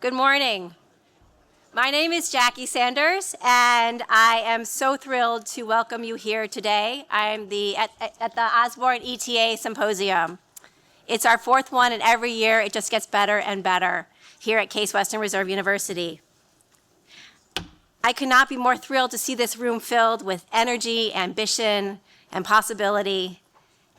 Good morning. My name is Jackie Sanders, and I am so thrilled to welcome you here today. I'm at the Osborne ETA Symposium. It's our fourth one, and every year it just gets better and better here at Case Western Reserve University. I could not be more thrilled to see this room filled with energy, ambition, and possibility.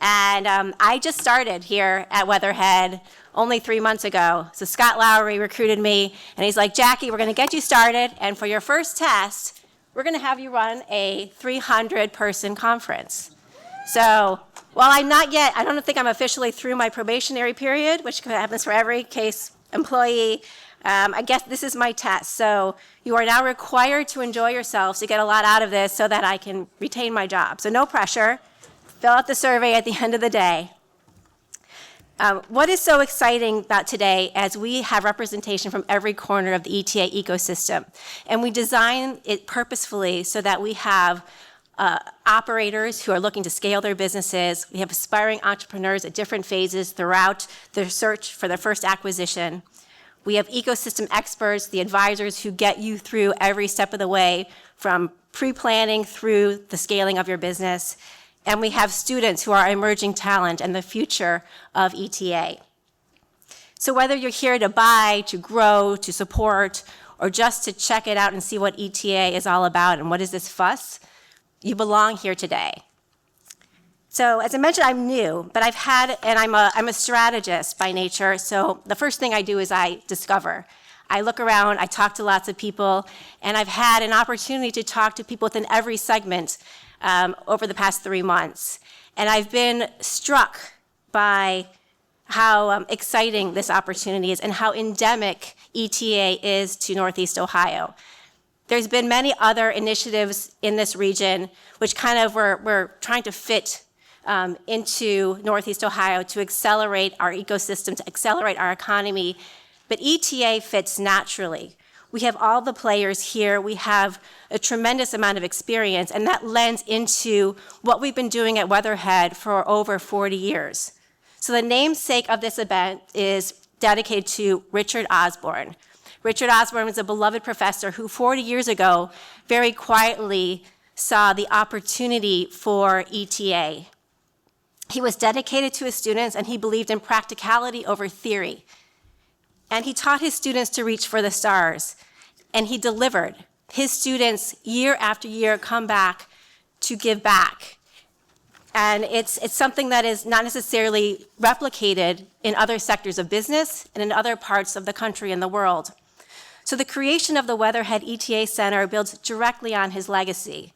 And I just started here at Weatherhead only 3 months ago. So Scott Lowry recruited me, and he's like, Jackie, we're going to get you started, and for your first test, we're going to have you run a 300-person conference. So while I'm not yet, I don't think I'm officially through my probationary period, which happens for every Case employee, I guess this is my test. So you are now required to enjoy yourselves to get a lot out of this so that I can retain my job. So no pressure. Fill out the survey at the end of the day. What is so exciting about today as we have representation from every corner of the ETA ecosystem, and we design it purposefully so that we have operators who are looking to scale their businesses. We have aspiring entrepreneurs at different phases throughout their search for their first acquisition. We have ecosystem experts, the advisors who get you through every step of the way from pre-planning through the scaling of your business. And we have students who are emerging talent and the future of ETA. So whether you're here to buy, to grow, to support, or just to check it out and see what ETA is all about and what is this fuss, you belong here today. So as I mentioned, I'm new, but I'm a strategist by nature. So the first thing I do is I discover. I look around, I talk to lots of people, and I've had an opportunity to talk to people within every segment over the past 3 months. And I've been struck by how exciting this opportunity is and how endemic ETA is to Northeast Ohio. There's been many other initiatives in this region which kind of we're trying to fit into Northeast Ohio to accelerate our ecosystem, to accelerate our economy, but ETA fits naturally. We have all the players here. We have a tremendous amount of experience, and that lends into what we've been doing at Weatherhead for over 40 years. So the namesake of this event is dedicated to Richard Osborne. Richard Osborne was a beloved professor who 40 years ago very quietly saw the opportunity for ETA. He was dedicated to his students, and he believed in practicality over theory. And he taught his students to reach for the stars, and he delivered. His students, year after year, come back to give back. And it's something that is not necessarily replicated in other sectors of business and in other parts of the country and the world. So the creation of the Weatherhead ETA Center builds directly on his legacy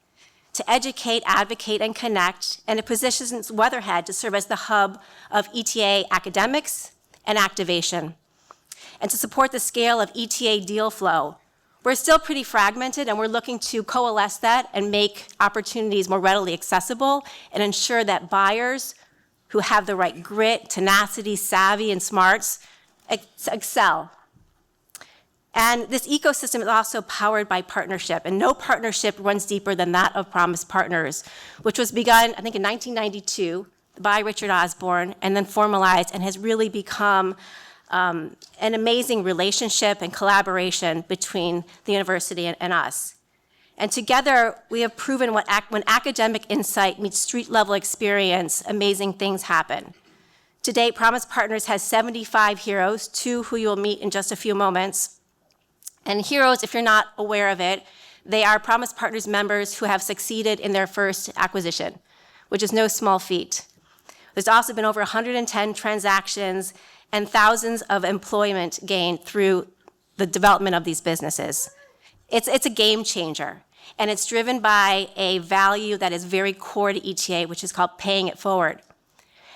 to educate, advocate, and connect, and it positions Weatherhead to serve as the hub of ETA academics and activation, and to support the scale of ETA deal flow. We're still pretty fragmented, and we're looking to coalesce that and make opportunities more readily accessible and ensure that buyers who have the right grit, tenacity, savvy, and smarts excel. And this ecosystem is also powered by partnership, and no partnership runs deeper than that of Promise Partners, which was begun, I think, in 1992 by Richard Osborne and then formalized and has really become an amazing relationship and collaboration between the university and us. And together, we have proven when academic insight meets street-level experience, amazing things happen. To date, Promise Partners has 75 heroes, 2 who you'll meet in just a few moments. And heroes, if you're not aware of it, they are Promise Partners members who have succeeded in their first acquisition, which is no small feat. There's also been over 110 transactions and thousands of employment gained through the development of these businesses. It's a game changer, and it's driven by a value that is very core to ETA, which is called paying it forward.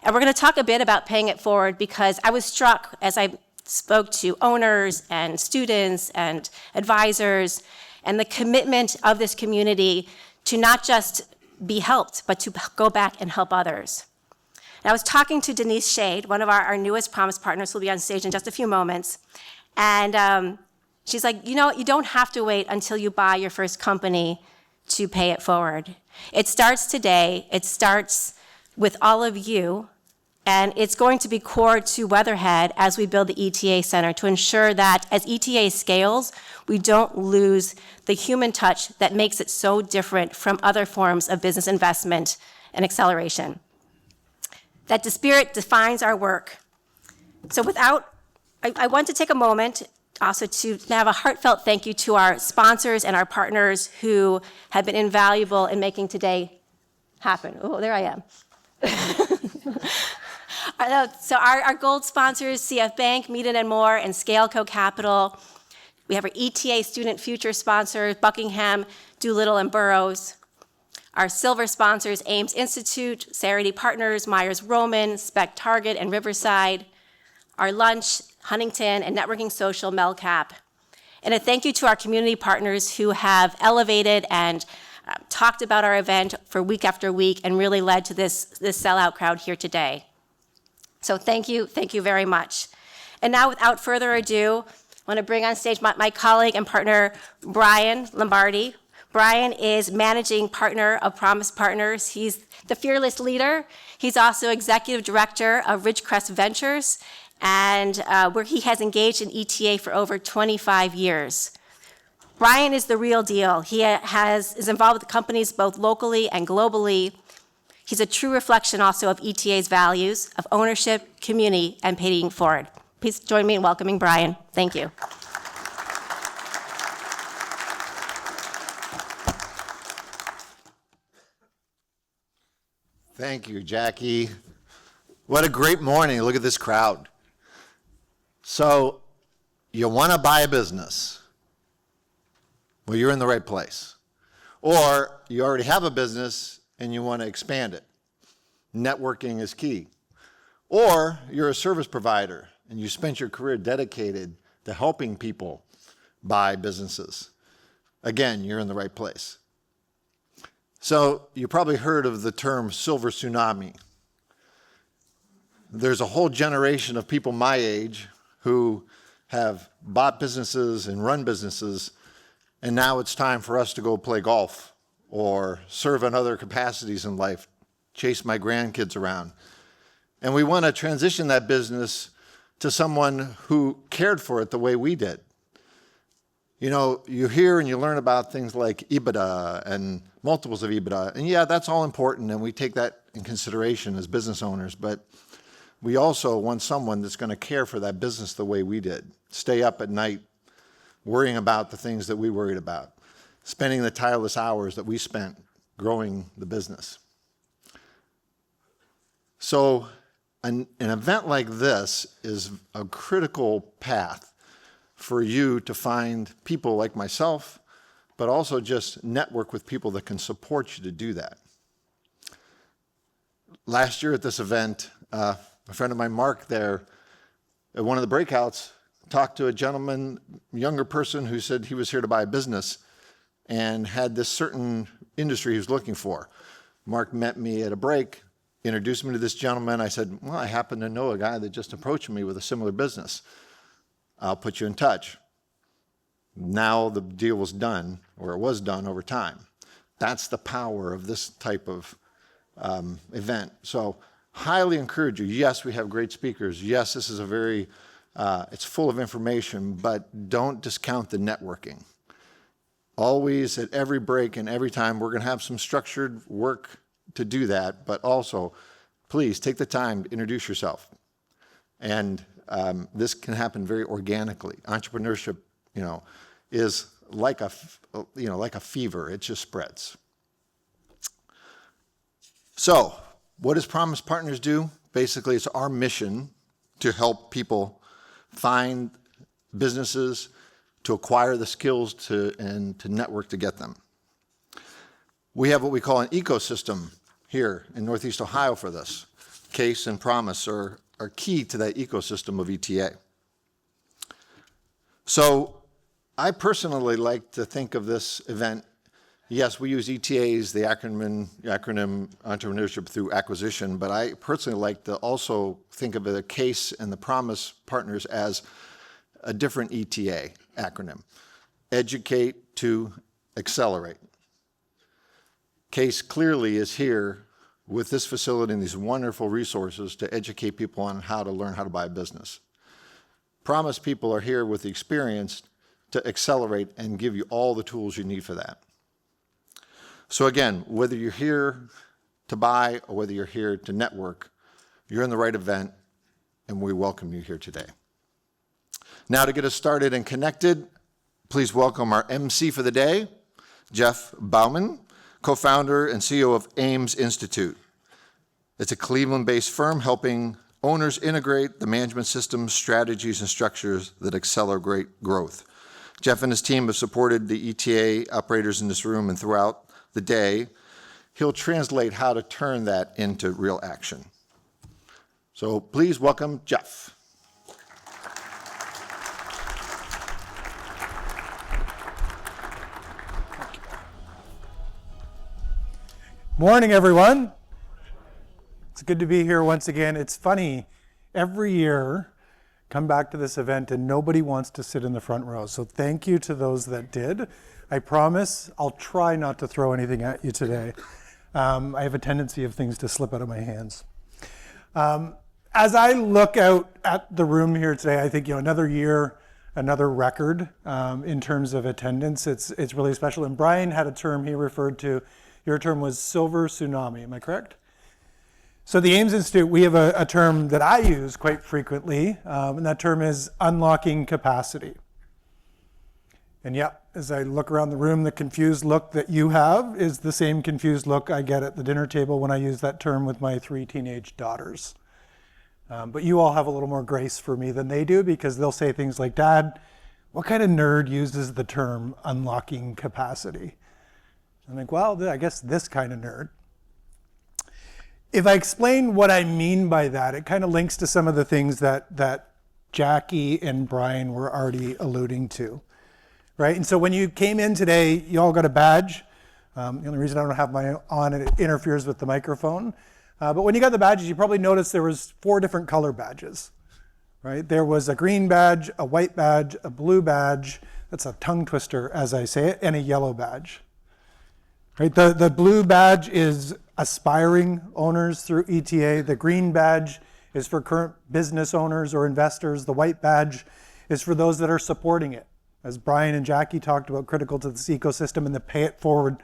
And we're going to talk a bit about paying it forward because I was struck as I spoke to owners and students and advisors and the commitment of this community to not just be helped, but to go back and help others. And I was talking to Denise Shade, one of our newest Promise Partners, who will be on stage in just a few moments. And she's like, you don't have to wait until you buy your first company to pay it forward. It starts today. It starts with all of you And it's going to be core to Weatherhead as we build the ETA Center to ensure that as ETA scales, we don't lose the human touch that makes it so different from other forms of business investment and acceleration. That the spirit defines our work. So I want to take a moment also to have a heartfelt thank you to our sponsors and our partners who have been invaluable in making today happen. Oh, there I am. So our gold sponsors, CF Bank, Meaden and More, and Scaleco Capital. We have our ETA Student Future sponsors, Buckingham, Doolittle, and Burroughs. Our silver sponsors, Ames Institute, Sarity Partners, Myers Roman, Spec Target, and Riverside. Our lunch, Huntington, and Networking Social, Melcap. And a thank you to our community partners who have elevated and talked about our event for week after week and really led to this sellout crowd here today. So thank you very much. And now without further ado, I want to bring on stage my colleague and partner, Brian Lombardi. Brian is managing partner of Promise Partners. He's the fearless leader. He's also executive director of Ridgecrest Ventures, and where he has engaged in ETA for over 25 years. Brian is the real deal. He is involved with companies both locally and globally. He's a true reflection also of ETA's values of ownership, community, and paying forward. Please join me in welcoming Brian. Thank you. Thank you, Jackie. What a great morning. Look at this crowd. So, you want to buy a business? Well, you're in the right place. Or you already have a business and you want to expand it. Networking is key. Or you're a service provider and you spent your career dedicated to helping people buy businesses. Again, you're in the right place. So you probably heard of the term silver tsunami. There's a whole generation of people my age who have bought businesses and run businesses, and now it's time for us to go play golf or serve in other capacities in life, chase my grandkids around. And we want to transition that business to someone who cared for it the way we did. You know, you hear and you learn about things like EBITDA and multiples of EBITDA, and yeah, that's all important, and we take that in consideration as business owners, but we also want someone that's going to care for that business the way we did. Stay up at night worrying about the things that we worried about, spending the tireless hours that we spent growing the business. So an event like this is a critical path for you to find people like myself, but also just network with people that can support you to do that. Last year at this event, a friend of mine, Mark, there at one of the breakouts, talked to a gentleman, younger person, who said he was here to buy a business and had this certain industry he was looking for. Mark met me at a break, introduced me to this gentleman. I said, well, I happen to know a guy that just approached me with a similar business. I'll put you in touch. Now the deal was done, or it was done over time. That's the power of this type of event. So highly encourage you. Yes, we have great speakers. Yes, this is a very, it's full of information, but don't discount the networking. Always at every break and every time, we're going to have some structured work to do that, but also, please take the time to introduce yourself. And this can happen very organically. Entrepreneurship, is like a fever. It just spreads. So, what does Promise Partners do? Basically, it's our mission to help people find businesses, to acquire the skills and to network to get them. We have what we call an ecosystem here in Northeast Ohio for this. Case and Promise are key to that ecosystem of ETA. So I personally like to think of this event, yes, we use ETAs, the acronym Entrepreneurship Through Acquisition, but I personally like to also think of the Case and the Promise Partners as a different ETA acronym. Educate to Accelerate. Case clearly is here with this facility and these wonderful resources to educate people on how to learn how to buy a business. Promise people are here with the experience to accelerate and give you all the tools you need for that. So again, whether you're here to buy or whether you're here to network, you're in the right event, and we welcome you here today. Now, to get us started and connected, please welcome our MC for the day, Jeff Bauman, co-founder and CEO of Ames Institute. It's a Cleveland-based firm helping owners integrate the management systems, strategies, and structures that accelerate growth. Jeff and his team have supported the ETA operators in this room and throughout the day. He'll translate how to turn that into real action. So please welcome Jeff. Morning, everyone. It's good to be here once again. It's funny, every year, come back to this event and nobody wants to sit in the front row. So thank you to those that did. I promise I'll try not to throw anything at you today. I have a tendency of things to slip out of my hands. As I look out at the room here today, I think, another year, another record in terms of attendance. It's really special. And Brian had a term he referred to. Your term was silver tsunami, am I correct? So the Ames Institute, we have a term that I use quite frequently, and that term is unlocking capacity. And yep, as I look around the room, the confused look that you have is the same confused look I get at the dinner table when I use that term with my 3 teenage daughters. But you all have a little more grace for me than they do, because they'll say things like, "Dad, what kind of nerd uses the term unlocking capacity?" I'm like, well, I guess this kind of nerd. If I explain what I mean by that, it kind of links to some of the things that Jackie and Brian were already alluding to, right? And so when you came in today, you all got a badge. The only reason I don't have mine on, it interferes with the microphone. But when you got the badges, you probably noticed there was 4 different color badges, right? There was a green badge, a white badge, a blue badge, that's a tongue twister as I say it, and a yellow badge. Right, the blue badge is aspiring owners through ETA. The green badge is for current business owners or investors. The white badge is for those that are supporting it. As Brian and Jackie talked about, critical to this ecosystem and the pay it forward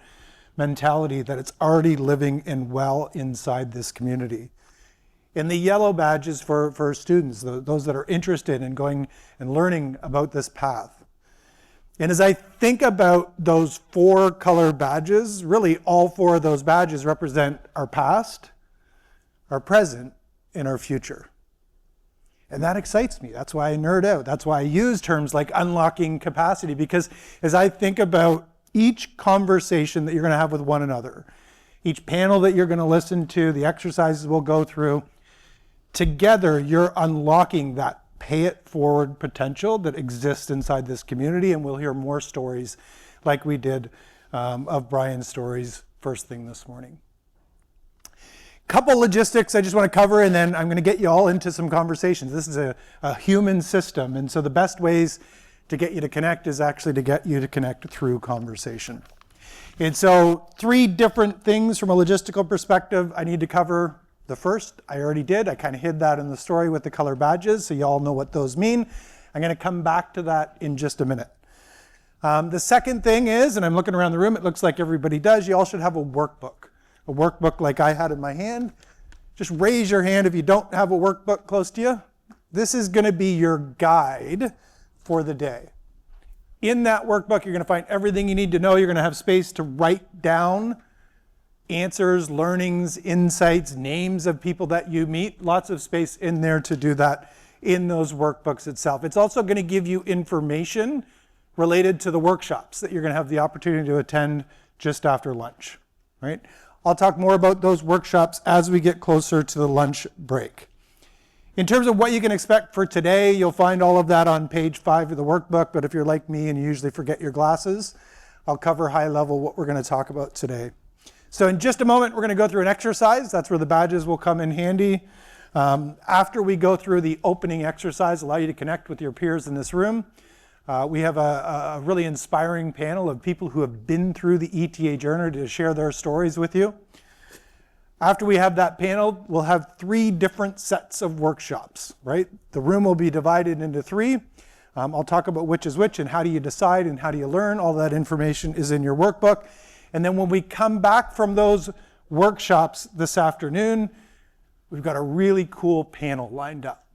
mentality that it's already living and well inside this community. And the yellow badge is for students, those that are interested in going and learning about this path. And as I think about those 4 color badges, really all 4 of those badges represent our past, our present, and our future. And that excites me. That's why I nerd out. That's why I use terms like unlocking capacity, because as I think about each conversation that you're going to have with one another, each panel that you're going to listen to, the exercises we'll go through, together you're unlocking that pay it forward potential that exists inside this community, and we'll hear more stories like we did of Brian's stories first thing this morning. Couple logistics I just want to cover, and then I'm going to get you all into some conversations. This is a human system, and so the best ways to get you to connect is actually to get you to connect through conversation. And so 3 different things from a logistical perspective I need to cover. The first, I already did. I kind of hid that in the story with the color badges, so you all know what those mean. I'm going to come back to that in just a minute. The second thing is, and I'm looking around the room, it looks like everybody does, you all should have a workbook like I had in my hand. Just raise your hand if you don't have a workbook close to you. This is going to be your guide for the day. In that workbook, you're going to find everything you need to know. You're going to have space to write down answers, learnings, insights, names of people that you meet. Lots of space in there to do that in those workbooks itself. It's also going to give you information related to the workshops that you're going to have the opportunity to attend just after lunch, right? I'll talk more about those workshops as we get closer to the lunch break. In terms of what you can expect for today, you'll find all of that on page 5 of the workbook, but if you're like me and you usually forget your glasses, I'll cover high level what we're going to talk about today. So in just a moment, we're going to go through an exercise. That's where the badges will come in handy. After we go through the opening exercise, allow you to connect with your peers in this room, we have a really inspiring panel of people who have been through the ETA journey to share their stories with you. After we have that panel, we'll have 3 different sets of workshops, right? The room will be divided into 3. I'll talk about which is which and how do you decide and how do you learn. All that information is in your workbook. And then when we come back from those workshops this afternoon, we've got a really cool panel lined up.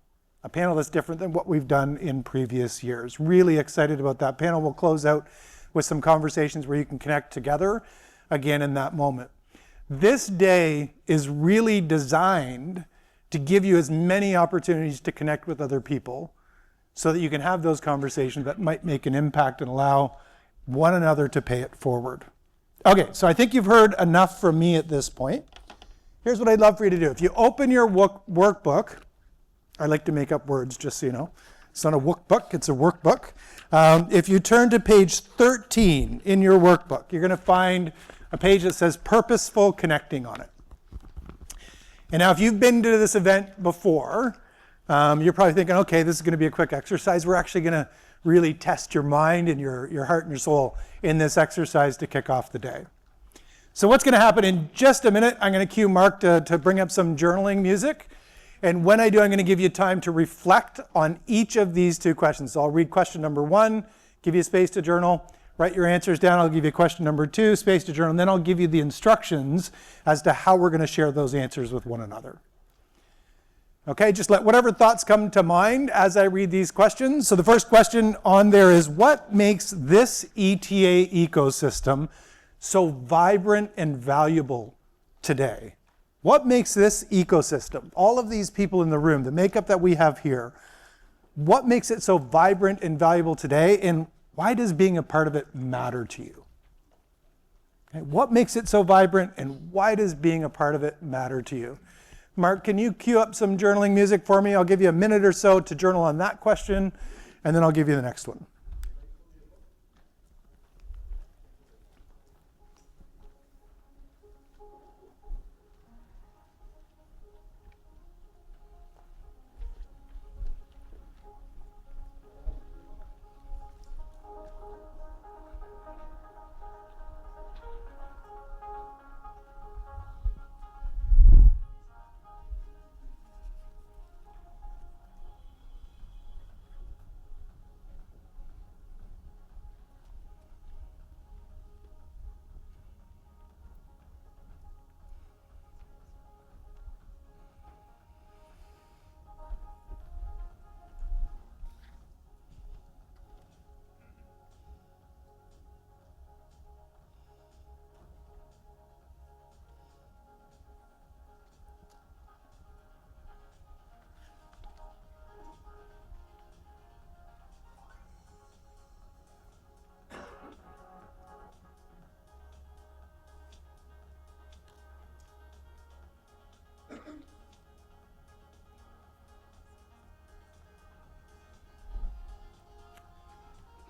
A panel that's different than what we've done in previous years. Really excited about that panel. We'll close out with some conversations where you can connect together again in that moment. This day is really designed to give you as many opportunities to connect with other people so that you can have those conversations that might make an impact and allow one another to pay it forward. Okay, so I think you've heard enough from me at this point. Here's what I'd love for you to do. If you open your workbook, I like to make up words, just so you know. It's not a workbook, it's a workbook. If you turn to page 13 in your workbook, you're going to find a page that says Purposeful Connecting on it. And now if you've been to this event before, you're probably thinking, okay, this is going to be a quick exercise. We're actually going to really test your mind and your heart and your soul in this exercise to kick off the day. So what's going to happen in just a minute, I'm going to cue Mark to bring up some journaling music. And when I do, I'm going to give you time to reflect on each of these 2 questions. So I'll read question number 1, give you space to journal, write your answers down. I'll give you question number 2, space to journal, and then I'll give you the instructions as to how we're going to share those answers with one another. Okay, just let whatever thoughts come to mind as I read these questions. So the first question on there is, what makes this ETA ecosystem so vibrant and valuable today? What makes this ecosystem, all of these people in the room, the makeup that we have here, what makes it so vibrant and valuable today, and why does being a part of it matter to you? Okay, what makes it so vibrant, and why does being a part of it matter to you? Mark, can you cue up some journaling music for me? I'll give you a minute or so to journal on that question, and then I'll give you the next one.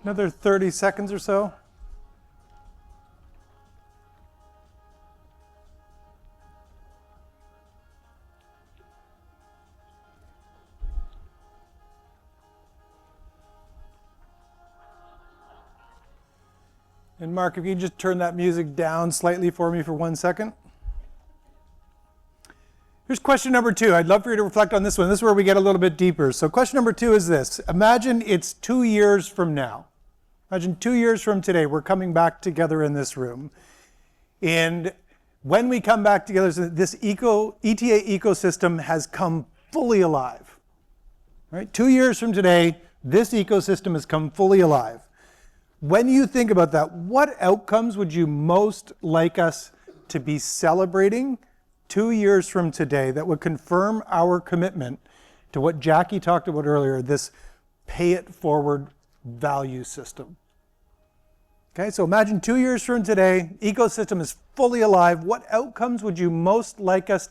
Another 30 seconds or so. And Mark, if you just turn that music down slightly for me for 1 second. Here's question number 2. I'd love for you to reflect on this one. This is where we get a little bit deeper. So question number 2 is this. Imagine it's 2 years from now. Imagine 2 years from today, we're coming back together in this room. And when we come back together, this ETA ecosystem has come fully alive. Right? 2 years from today, this ecosystem has come fully alive. When you think about that, what outcomes would you most like us to be celebrating 2 years from today that would confirm our commitment to what Jackie talked about earlier, this pay it forward value system? Okay, so imagine 2 years from today, ecosystem is fully alive. What outcomes would you most like us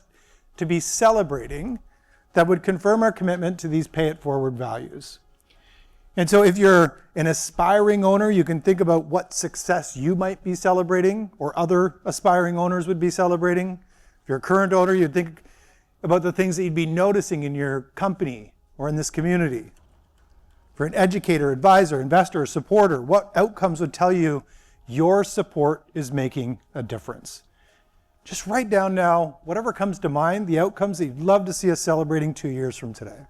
to be celebrating that would confirm our commitment to these pay it forward values? And so if you're an aspiring owner, you can think about what success you might be celebrating or other aspiring owners would be celebrating. If you're a current owner, you'd think about the things that you'd be noticing in your company or in this community. For an educator, advisor, investor, supporter, what outcomes would tell you your support is making a difference? Just write down now whatever comes to mind, the outcomes that you'd love to see us celebrating 2 years from today.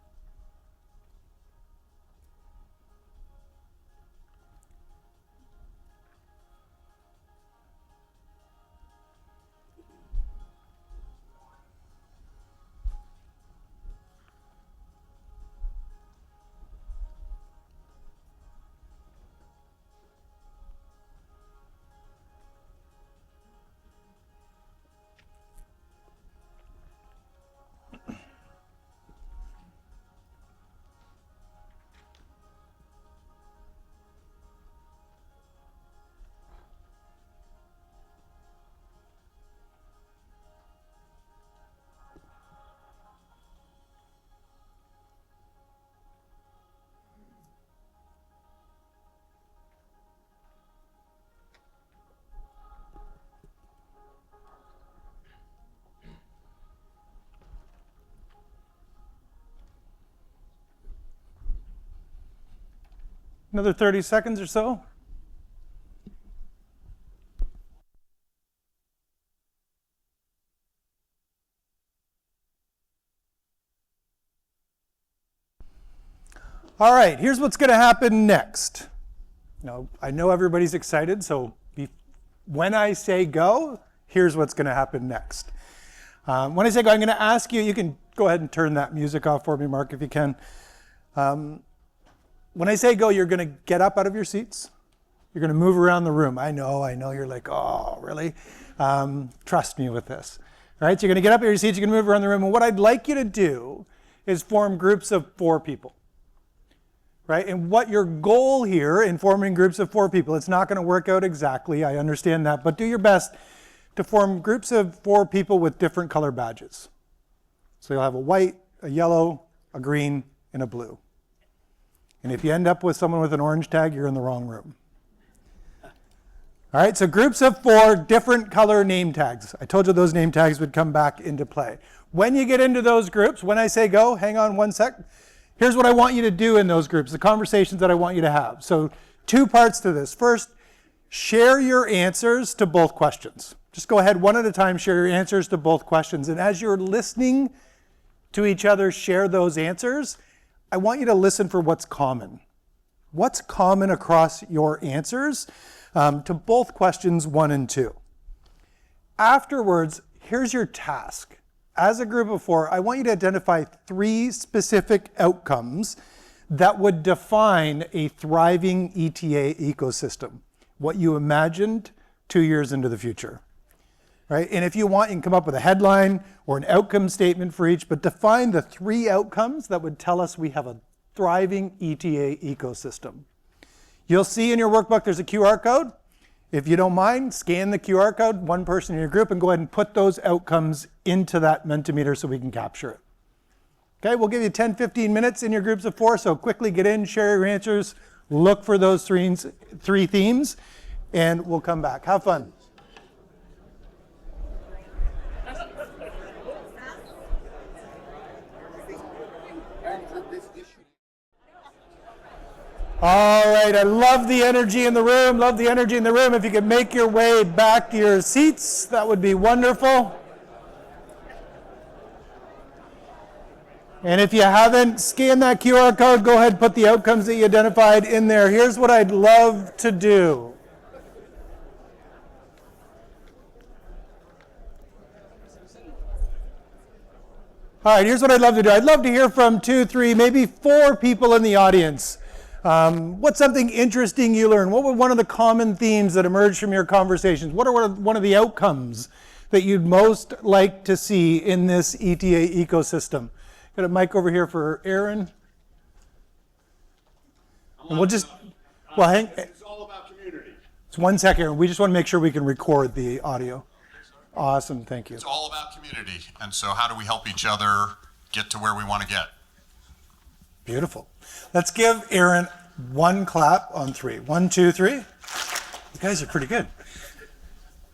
Another 30 seconds or so. All right, here's what's going to happen next. Now, I know everybody's excited, so when I say go, here's what's going to happen next. When I say go, I'm going to ask you, you can go ahead and turn that music off for me, Mark, if you can. When I say go, you're going to get up out of your seats. You're going to move around the room. I know, you're like, oh, really? Trust me with this. All right, so you're going to get up out of your seats, you're going to move around the room, and what I'd like you to do is form groups of 4 people. Right? And what your goal here in forming groups of 4 people, it's not going to work out exactly, I understand that, but do your best to form groups of 4 people with different color badges. So you'll have a white, a yellow, a green, and a blue. And if you end up with someone with an orange tag, you're in the wrong room. All right, so groups of 4 different color name tags. I told you those name tags would come back into play. When you get into those groups, when I say go, hang on one sec. Here's what I want you to do in those groups, the conversations that I want you to have. So 2 parts to this. First, share your answers to both questions. Just go ahead one at a time, share your answers to both questions. And as you're listening to each other share those answers, I want you to listen for what's common. What's common across your answers to both questions 1 and 2. Afterwards, here's your task. As a group of 4, I want you to identify 3 specific outcomes that would define a thriving ETA ecosystem, what you imagined 2 years into the future. Right? And if you want, you can come up with a headline or an outcome statement for each, but define the 3 outcomes that would tell us we have a thriving ETA ecosystem. You'll see in your workbook there's a QR code. If you don't mind, scan the QR code, 1 person in your group, and go ahead and put those outcomes into that Mentimeter so we can capture it. Okay, we'll give you 10, 15 minutes in your groups of 4, so quickly get in, share your answers, look for those 3 themes, and we'll come back. Have fun. All right, I love the energy in the room, love the energy in the room. If you could make your way back to your seats, that would be wonderful. And if you haven't scanned that QR code, go ahead and put the outcomes that you identified in there. Here's what I'd love to do. All right, here's what I'd love to do. I'd love to hear from 2, 3, maybe 4 people in the audience. What's something interesting you learned? What were one of the common themes that emerged from your conversations? What are one of the outcomes that you'd most like to see in this ETA ecosystem? Got a mic over here for Aaron. And we'll just, well, hang. It's all about community. It's 1 second, Aaron. We just want to make sure we can record the audio. Awesome, thank you. It's all about community. And so how do we help each other get to where we want to get? Beautiful. Let's give Aaron 1 clap on 3. 1, 2, 3. You guys are pretty good.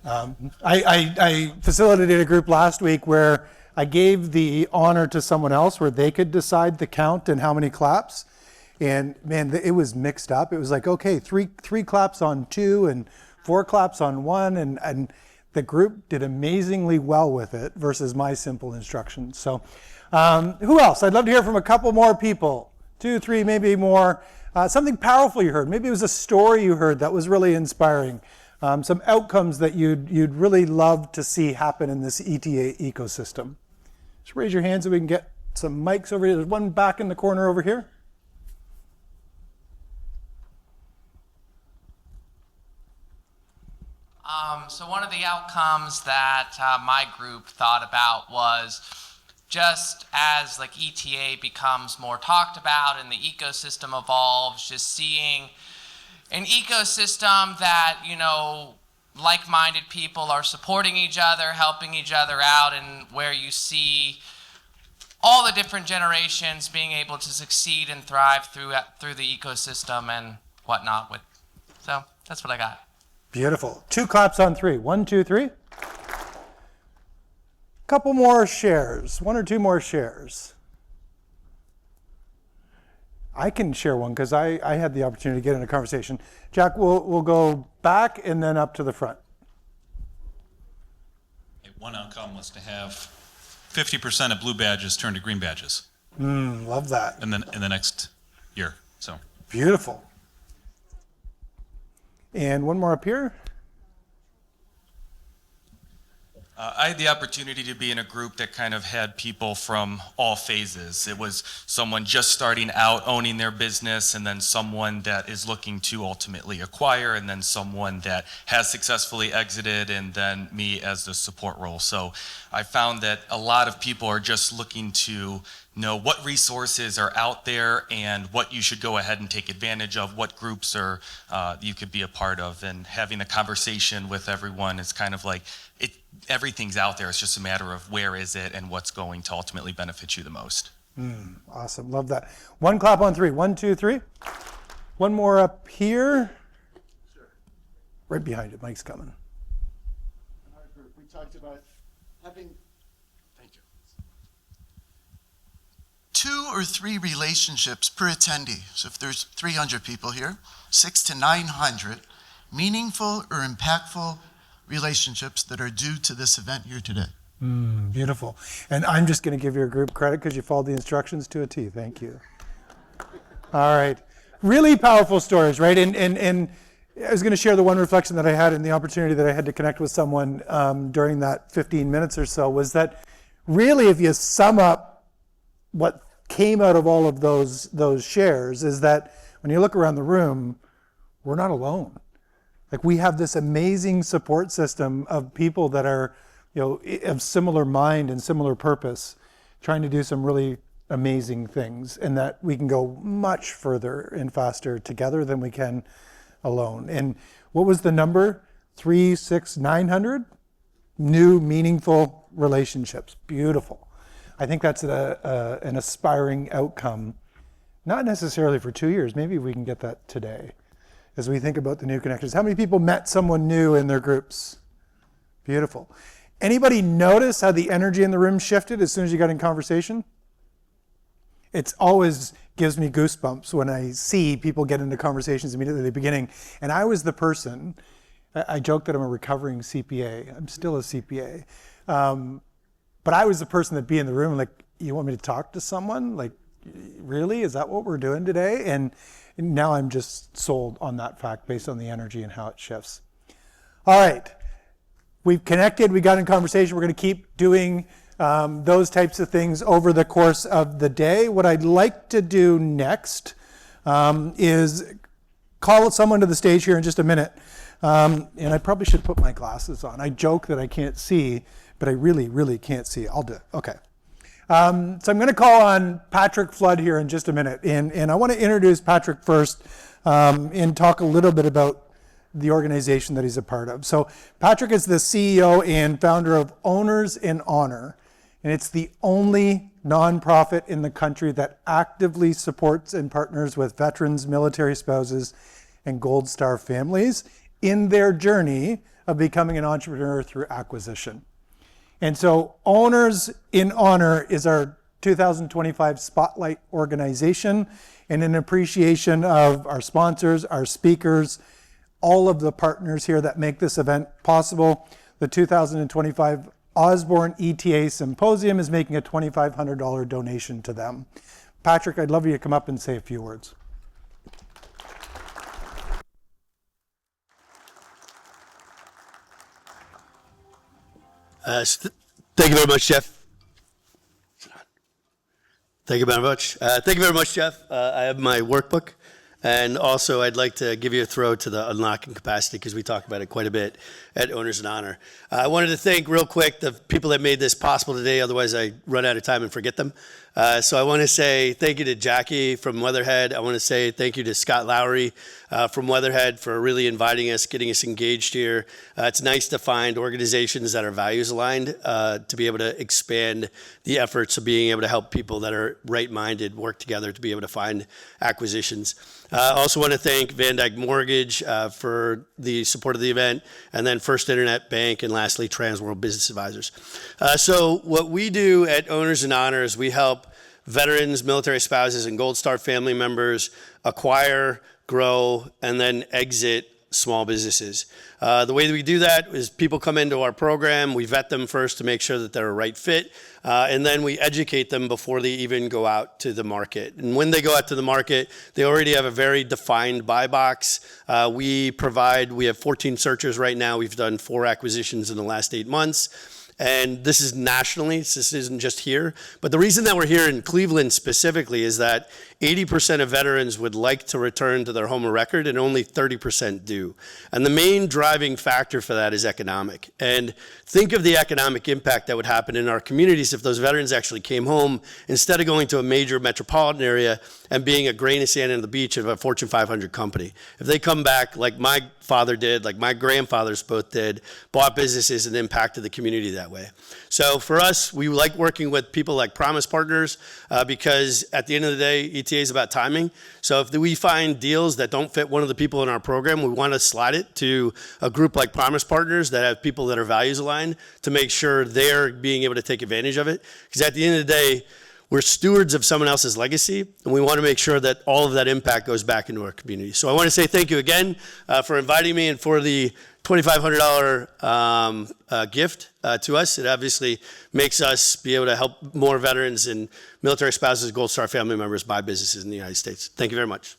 I facilitated a group last week where I gave the honor to someone else where they could decide the count and how many claps. And man, it was mixed up. It was like, okay, three claps on 2 and 4 claps on 1. And the group did amazingly well with it versus my simple instructions. So who else? I'd love to hear from a couple more people, 2, 3, maybe more. Something powerful you heard. Maybe it was a story you heard that was really inspiring. Some outcomes that you'd really love to see happen in this ETA ecosystem. Just raise your hand so we can get some mics over here. There's one back in the corner over here. So one of the outcomes that my group thought about was just as like ETA becomes more talked about and the ecosystem evolves, just seeing an ecosystem that, you know, like-minded people are supporting each other, helping each other out, and where you see all the different generations being able to succeed and thrive through the ecosystem and whatnot. So that's what I got. Beautiful. 2 claps on 3. 1, 2, 3. Couple more shares. 1 or 2 more shares. I can share one because I had the opportunity to get in a conversation. Jack, we'll go back and then up to the front. One outcome was to have 50% of blue badges turn to green badges. Love that. And then in the next year. So Beautiful. And one more up here. I had the opportunity to be in a group that kind of had people from all phases. It was someone just starting out owning their business, and then someone that is looking to ultimately acquire, and then someone that has successfully exited, and then me as the support role. So I found that a lot of people are just looking to know what resources are out there and what you should go ahead and take advantage of, what groups are you could be a part of, and having a conversation with everyone is kind of like everything's out there. It's just a matter of where is it and what's going to ultimately benefit you the most. Awesome. Love that. 1 clap on 3. 1, 2, 3. One more up here. Sure. Right behind it. Mike's coming. In our group, we talked about having, thank you, 2 or 3 relationships per attendee. So if there's 300 people here, 600 to 900 meaningful or impactful relationships that are due to this event here today. Beautiful. And I'm just going to give your group credit because you followed the instructions to a T. Thank you. All right. Really powerful stories, right? And I was going to share the one reflection that I had and the opportunity that I had to connect with someone during that 15 minutes or so was that really if you sum up what came out of all of those shares is that when you look around the room, we're not alone. Like we have this amazing support system of people that are, you know, of similar mind and similar purpose, trying to do some really amazing things, and that we can go much further and faster together than we can alone. And what was the number? 3, 6, 900 new meaningful relationships. Beautiful. I think that's an aspiring outcome, not necessarily for 2 years. Maybe we can get that today. As we think about the new connectors. How many people met someone new in their groups? Beautiful. Anybody notice how the energy in the room shifted as soon as you got in conversation? It always gives me goosebumps when I see people get into conversations immediately at the beginning. And I was the person, I joke that I'm a recovering CPA. I'm still a CPA. But I was the person that'd be in the room like, you want me to talk to someone? Like, really? Is that what we're doing today? And now I'm just sold on that fact based on the energy and how it shifts. All right, we've connected, we got in conversation. We're going to keep doing those types of things over the course of the day. What I'd like to do next is call someone to the stage here in just a minute. And I probably should put my glasses on. I joke that I can't see, but I really, really can't see. I'll do it. Okay. So I'm going to call on Patrick Flood here in just a minute. And I want to introduce Patrick first and talk a little bit about the organization that he's a part of. So Patrick is the CEO and founder of Owners in Honor. And it's the only nonprofit in the country that actively supports and partners with veterans, military spouses, and Gold Star families in their journey of becoming an entrepreneur through acquisition. And so Owners in Honor is our 2025 Spotlight organization, and in appreciation of our sponsors, our speakers, all of the partners here that make this event possible. the 2025 Osborne ETA Symposium is making a $2,500 donation to them. Patrick, I'd love you to come up and say a few words. Thank you very much, Jeff. Thank you very much. Thank you very much, Jeff. I have my workbook. And also, I'd like to give you a throw to the unlocking capacity because we talk about it quite a bit at Owners in Honor. I wanted to thank real quick the people that made this possible today. Otherwise, I run out of time and forget them. So I want to say thank you to Jackie from Weatherhead. I want to say thank you to Scott Lowry from Weatherhead for really inviting us, getting us engaged here. It's nice to find organizations that are values aligned to be able to expand the efforts of being able to help people that are right-minded work together to be able to find acquisitions. I also want to thank Van Dyke Mortgage for the support of the event, and then First Internet Bank, and lastly, Transworld Business Advisors. So what we do at Owners in Honor is we help veterans, military spouses, and Gold Star family members acquire, grow, and then exit small businesses. The way that we do that is people come into our program, we vet them first to make sure that they're a right fit, and then we educate them before they even go out to the market. And when they go out to the market, they already have a very defined buy box. We have 14 searchers right now. We've done 4 acquisitions in the last 8 months. And this is nationally, this isn't just here. But the reason that we're here in Cleveland specifically is that 80% of veterans would like to return to their home of record and only 30% do. And the main driving factor for that is economic. And think of the economic impact that would happen in our communities if those veterans actually came home instead of going to a major metropolitan area and being a grain of sand on the beach of a Fortune 500 company. If they come back like my father did, like my grandfathers both did, bought businesses and impacted the community that way. So for us, we like working with people like Promise Partners because at the end of the day, ETA is about timing. So if we find deals that don't fit one of the people in our program, we want to slide it to a group like Promise Partners that have people that are values aligned to make sure they're being able to take advantage of it. Because at the end of the day, we're stewards of someone else's legacy, and we want to make sure that all of that impact goes back into our community. So I want to say thank you again for inviting me and for the $2,500 gift to us. It obviously makes us be able to help more veterans and military spouses, Gold Star family members buy businesses in the United States. Thank you very much.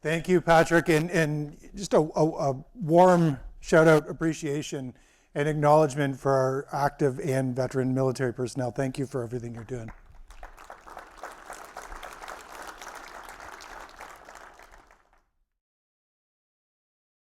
Thank you, Patrick, and just a warm shout out, appreciation, and acknowledgement for our active and veteran military personnel. Thank you for everything you're doing.